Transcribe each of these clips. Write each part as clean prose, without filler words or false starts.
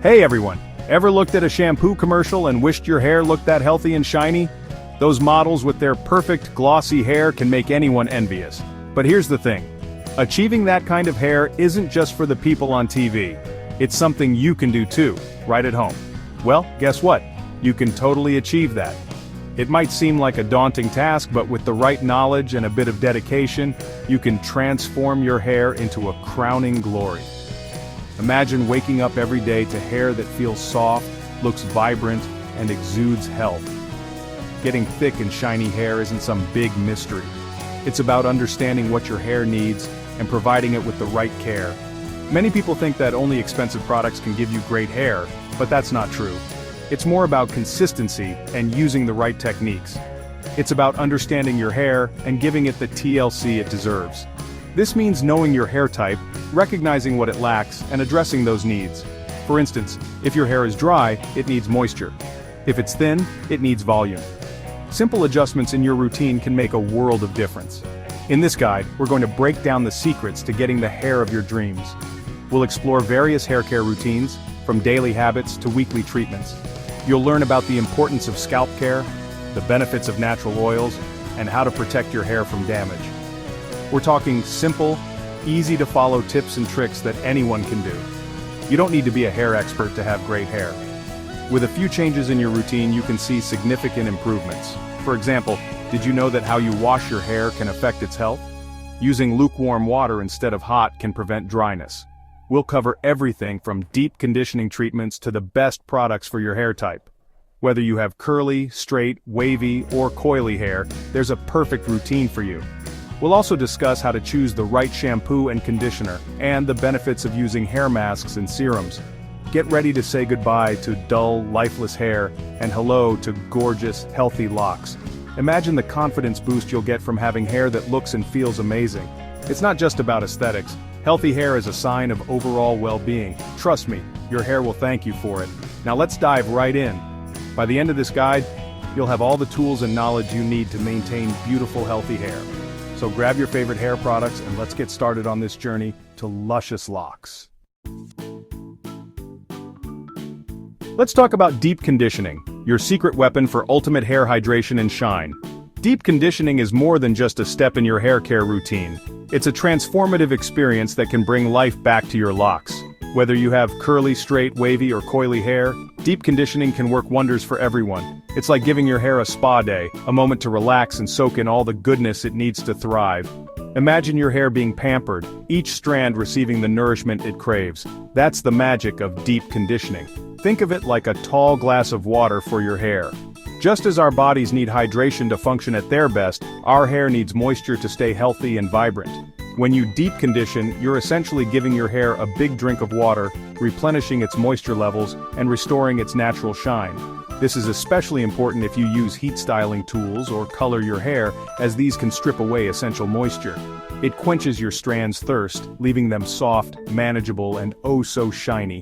Hey everyone, ever looked at a shampoo commercial and wished your hair looked that healthy and shiny? Those models with their perfect glossy hair can make anyone envious. But here's the thing. Achieving that kind of hair isn't just for the people on TV. It's something you can do too, right at home. Well, guess what? You can totally achieve that. It might seem like a daunting task, but with the right knowledge and a bit of dedication, you can transform your hair into a crowning glory. Imagine waking up every day to hair that feels soft, looks vibrant, and exudes health. Getting thick and shiny hair isn't some big mystery. It's about understanding what your hair needs and providing it with the right care. Many people think that only expensive products can give you great hair, but that's not true. It's more about consistency and using the right techniques. It's about understanding your hair and giving it the TLC it deserves. This means knowing your hair type, recognizing what it lacks, and addressing those needs. For instance, if your hair is dry, it needs moisture. If it's thin, it needs volume. Simple adjustments in your routine can make a world of difference. In this guide, we're going to break down the secrets to getting the hair of your dreams. We'll explore various hair care routines, from daily habits to weekly treatments. You'll learn about the importance of scalp care, the benefits of natural oils, and how to protect your hair from damage. We're talking simple, easy-to-follow tips and tricks that anyone can do. You don't need to be a hair expert to have great hair. With a few changes in your routine, you can see significant improvements. For example, did you know that how you wash your hair can affect its health? Using lukewarm water instead of hot can prevent dryness. We'll cover everything from deep conditioning treatments to the best products for your hair type. Whether you have curly, straight, wavy, or coily hair, there's a perfect routine for you. We'll also discuss how to choose the right shampoo and conditioner, and the benefits of using hair masks and serums. Get ready to say goodbye to dull, lifeless hair, and hello to gorgeous, healthy locks. Imagine the confidence boost you'll get from having hair that looks and feels amazing. It's not just about aesthetics. Healthy hair is a sign of overall well-being. Trust me, your hair will thank you for it. Now let's dive right in. By the end of this guide, you'll have all the tools and knowledge you need to maintain beautiful, healthy hair. So grab your favorite hair products and let's get started on this journey to luscious locks. Let's talk about deep conditioning, your secret weapon for ultimate hair hydration and shine. Deep conditioning is more than just a step in your hair care routine. It's a transformative experience that can bring life back to your locks. Whether you have curly, straight, wavy, or coily hair, deep conditioning can work wonders for everyone. It's like giving your hair a spa day, a moment to relax and soak in all the goodness it needs to thrive. Imagine your hair being pampered, each strand receiving the nourishment it craves. That's the magic of deep conditioning. Think of it like a tall glass of water for your hair. Just as our bodies need hydration to function at their best, our hair needs moisture to stay healthy and vibrant. When you deep condition, you're essentially giving your hair a big drink of water, replenishing its moisture levels, and restoring its natural shine. This is especially important if you use heat styling tools or color your hair, as these can strip away essential moisture. It quenches your strands' thirst, leaving them soft, manageable, and oh so shiny.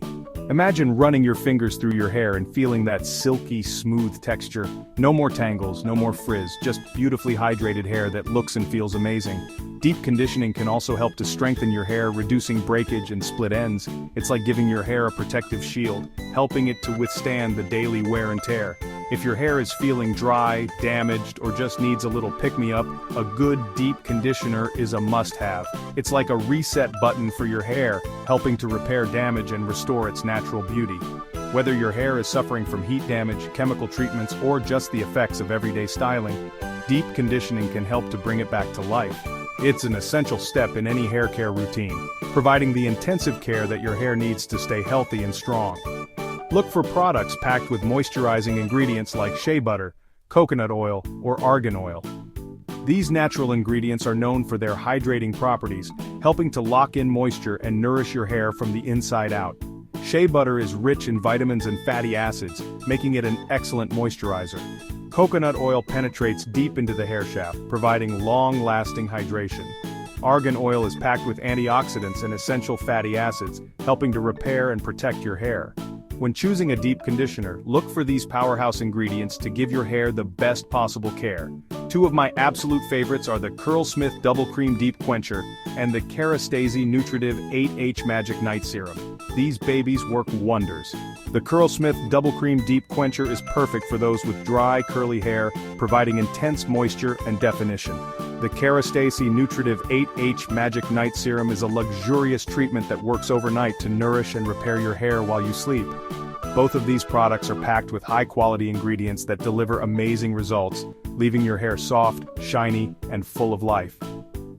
Imagine running your fingers through your hair and feeling that silky, smooth texture. No more tangles, no more frizz, just beautifully hydrated hair that looks and feels amazing. Deep conditioning can also help to strengthen your hair, reducing breakage and split ends. It's like giving your hair a protective shield, helping it to withstand the daily wear and tear. If your hair is feeling dry, damaged, or just needs a little pick-me-up, a good deep conditioner is a must-have. It's like a reset button for your hair, helping to repair damage and restore its natural beauty. Whether your hair is suffering from heat damage, chemical treatments, or just the effects of everyday styling, deep conditioning can help to bring it back to life. It's an essential step in any hair care routine, providing the intensive care that your hair needs to stay healthy and strong. Look for products packed with moisturizing ingredients like shea butter, coconut oil, or argan oil. These natural ingredients are known for their hydrating properties, helping to lock in moisture and nourish your hair from the inside out. Shea butter is rich in vitamins and fatty acids, making it an excellent moisturizer. Coconut oil penetrates deep into the hair shaft, providing long-lasting hydration. Argan oil is packed with antioxidants and essential fatty acids, helping to repair and protect your hair. When choosing a deep conditioner, look for these powerhouse ingredients to give your hair the best possible care. Two of my absolute favorites are the Curlsmith Double Cream Deep Quencher and the Kerastase Nutritive 8H Magic Night Serum. These babies work wonders. The Curlsmith Double Cream Deep Quencher is perfect for those with dry, curly hair, providing intense moisture and definition. The Kerastase Nutritive 8H Magic Night Serum is a luxurious treatment that works overnight to nourish and repair your hair while you sleep. Both of these products are packed with high-quality ingredients that deliver amazing results, leaving your hair soft, shiny, and full of life.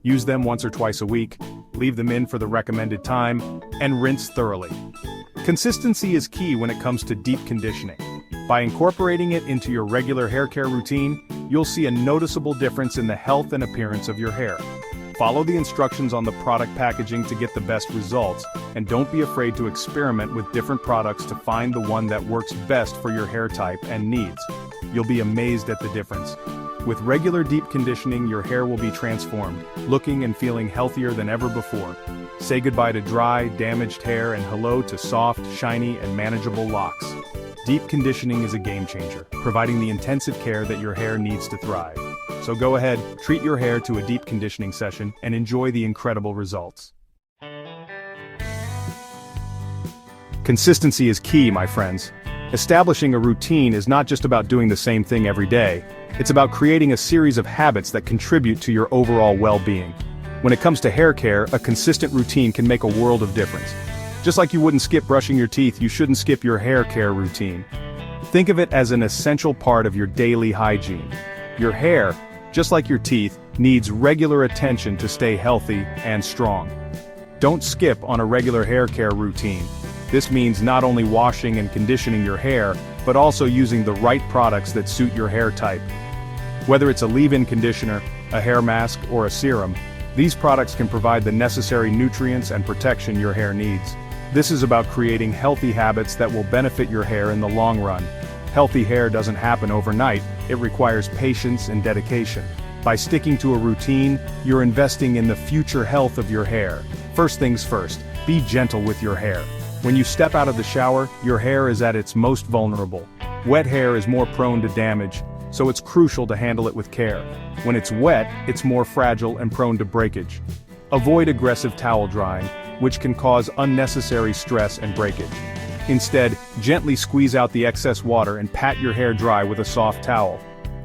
Use them once or twice a week, leave them in for the recommended time, and rinse thoroughly. Consistency is key when it comes to deep conditioning. By incorporating it into your regular hair care routine, you'll see a noticeable difference in the health and appearance of your hair. Follow the instructions on the product packaging to get the best results, and don't be afraid to experiment with different products to find the one that works best for your hair type and needs. You'll be amazed at the difference. With regular deep conditioning, your hair will be transformed, looking and feeling healthier than ever before. Say goodbye to dry, damaged hair and hello to soft, shiny, and manageable locks. Deep conditioning is a game changer, providing the intensive care that your hair needs to thrive. So go ahead, treat your hair to a deep conditioning session and enjoy the incredible results. Consistency is key, my friends. Establishing a routine is not just about doing the same thing every day. It's about creating a series of habits that contribute to your overall well-being. When it comes to hair care, a consistent routine can make a world of difference. Just like you wouldn't skip brushing your teeth, you shouldn't skip your hair care routine. Think of it as an essential part of your daily hygiene. Your hair, just like your teeth, needs regular attention to stay healthy and strong. Don't skip on a regular hair care routine. This means not only washing and conditioning your hair, but also using the right products that suit your hair type. Whether it's a leave-in conditioner, a hair mask, or a serum, these products can provide the necessary nutrients and protection your hair needs. This is about creating healthy habits that will benefit your hair in the long run. Healthy hair doesn't happen overnight, it requires patience and dedication. By sticking to a routine, you're investing in the future health of your hair. First things first, be gentle with your hair. When you step out of the shower, your hair is at its most vulnerable. Wet hair is more prone to damage, so it's crucial to handle it with care. When it's wet, it's more fragile and prone to breakage. Avoid aggressive towel drying, which can cause unnecessary stress and breakage. Instead, gently squeeze out the excess water and pat your hair dry with a soft towel.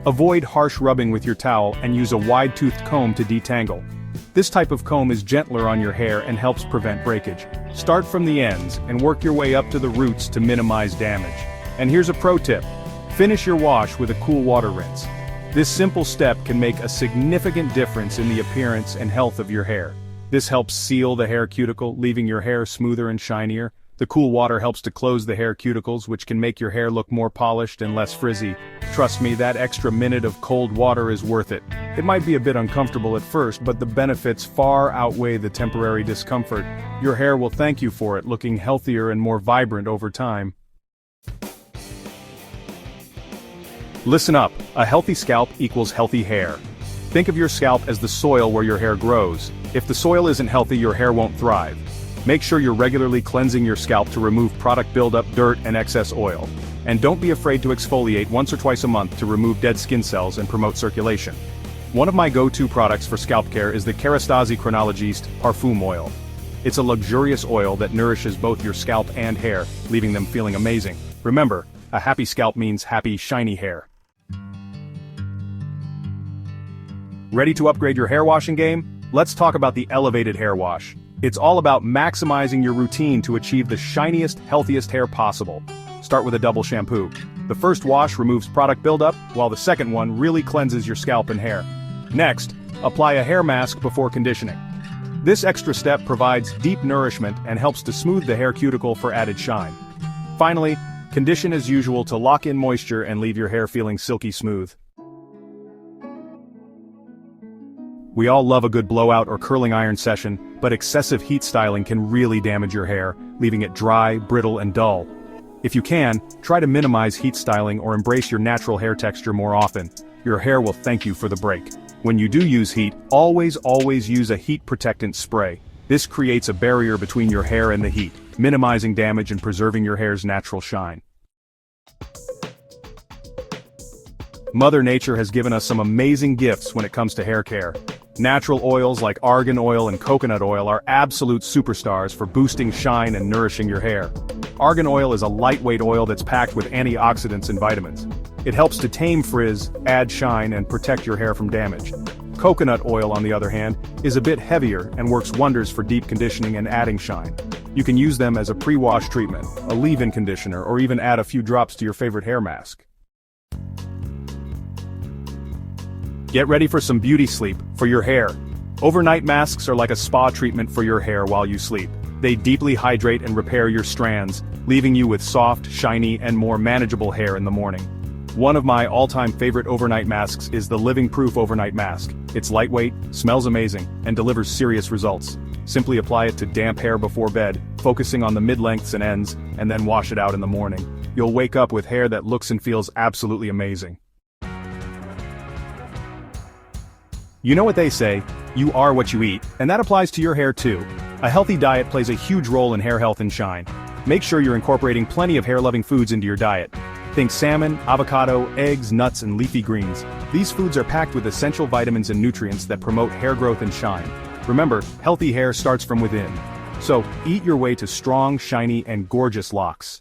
Avoid harsh rubbing with your towel and use a wide-toothed comb to detangle. This type of comb is gentler on your hair and helps prevent breakage. Start from the ends and work your way up to the roots to minimize damage. And here's a pro tip. Finish your wash with a cool water rinse. This simple step can make a significant difference in the appearance and health of your hair. This helps seal the hair cuticle, leaving your hair smoother and shinier. The cool water helps to close the hair cuticles, which can make your hair look more polished and less frizzy. Trust me, that extra minute of cold water is worth it. It might be a bit uncomfortable at first, but the benefits far outweigh the temporary discomfort. Your hair will thank you for it, looking healthier and more vibrant over time. Listen up, a healthy scalp equals healthy hair. Think of your scalp as the soil where your hair grows. If the soil isn't healthy, your hair won't thrive. Make sure you're regularly cleansing your scalp to remove product buildup, dirt, and excess oil. And don't be afraid to exfoliate once or twice a month to remove dead skin cells and promote circulation. One of my go-to products for scalp care is the Kerastase Chronologiste Parfum Oil. It's a luxurious oil that nourishes both your scalp and hair, leaving them feeling amazing. Remember, a happy scalp means happy, shiny hair. Ready to upgrade your hair washing game? Let's talk about the elevated hair wash. It's all about maximizing your routine to achieve the shiniest, healthiest hair possible. Start with a double shampoo. The first wash removes product buildup, while the second one really cleanses your scalp and hair. Next, apply a hair mask before conditioning. This extra step provides deep nourishment and helps to smooth the hair cuticle for added shine. Finally, condition as usual to lock in moisture and leave your hair feeling silky smooth. We all love a good blowout or curling iron session, but excessive heat styling can really damage your hair, leaving it dry, brittle, and dull. If you can, try to minimize heat styling or embrace your natural hair texture more often. Your hair will thank you for the break. When you do use heat, always use a heat protectant spray. This creates a barrier between your hair and the heat, minimizing damage and preserving your hair's natural shine. Mother Nature has given us some amazing gifts when it comes to hair care. Natural oils like argan oil and coconut oil are absolute superstars for boosting shine and nourishing your hair. Argan oil is a lightweight oil that's packed with antioxidants and vitamins. It helps to tame frizz, add shine, and protect your hair from damage. Coconut oil, on the other hand, is a bit heavier and works wonders for deep conditioning and adding shine. You can use them as a pre-wash treatment, a leave-in conditioner, or even add a few drops to your favorite hair mask. Get ready for some beauty sleep for your hair. Overnight masks are like a spa treatment for your hair while you sleep. They deeply hydrate and repair your strands, leaving you with soft, shiny, and more manageable hair in the morning. One of my all-time favorite overnight masks is the Living Proof Overnight Mask. It's lightweight, smells amazing, and delivers serious results. Simply apply it to damp hair before bed, focusing on the mid-lengths and ends, and then wash it out in the morning. You'll wake up with hair that looks and feels absolutely amazing. You know what they say, you are what you eat, and that applies to your hair too. A healthy diet plays a huge role in hair health and shine. Make sure you're incorporating plenty of hair-loving foods into your diet. Think salmon, avocado, eggs, nuts, and leafy greens. These foods are packed with essential vitamins and nutrients that promote hair growth and shine. Remember, healthy hair starts from within. So, eat your way to strong, shiny, and gorgeous locks.